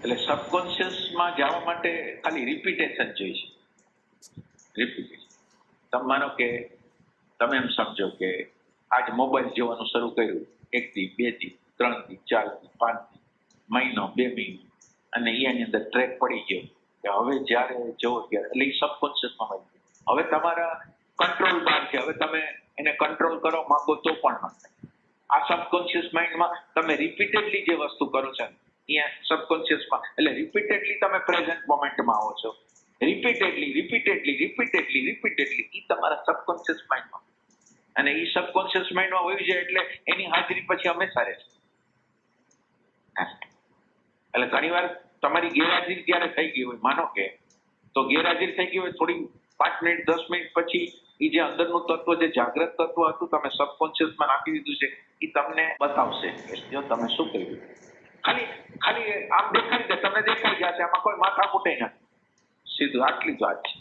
એટલે સબકોન્શિયસમાં જવા માટે ખાલી રિપીટેશન જોઈએ છે. રિપીટેશન. તમે માનો કે તમે એમ સમજો કે આજ મોબાઈલ જોવાનું શરૂ કર્યું 1 દી 2 દી 3 દી 4 દી 5 દી મહિનો 2 મહિનો અને એની અંદર ટ્રેક પડી ગયો કે હવે જ્યારે જોવો ત્યારે એટલે એ સબકોન્શિયસમાં હોય. હવે તમારા કંટ્રોલ બહાર છે. હવે તમે એને કંટ્રોલ કરવા માંગો તો પણ ન થાય. આ સબકોન્શિયસ માઇન્ડમાં તમે રિપીટેડલી જે વસ્તુ કરો છો અહીંયા સબકોન્શિયસમાં એટલે રિપીટેડલી તમે પ્રેઝન્ટ મોમેન્ટમાં આવો છો. રિપીટેડલી એ તમારા સબકોન્શિયસ માઇન્ડમાં અને એ સબકોન્શિયસ માઇન્ડમાં હોય છે એટલે એની હાજરી પછી હંમેશા રહેશે. એટલે ઘણીવાર તમારી ગેરહાજરી ત્યારે થઈ ગઈ હોય માનો કે તો ગેરહાજરી થઈ ગઈ હોય થોડી 5 મિનિટ 10 મિનિટ પછી એ જે અંદરનું તત્વ જે જાગ્રત તત્વ હતું તમે સબકોન્શિયસમાં નાખી દીધું છે એ તમને બતાવશે કે જો તમે શું કર્યું. ખાલી આમ દેખાડી દે તમને દેખાઈ જશે આમાં કોઈ માથાકૂટ નથી. સીધું આટલી જ વાત છે.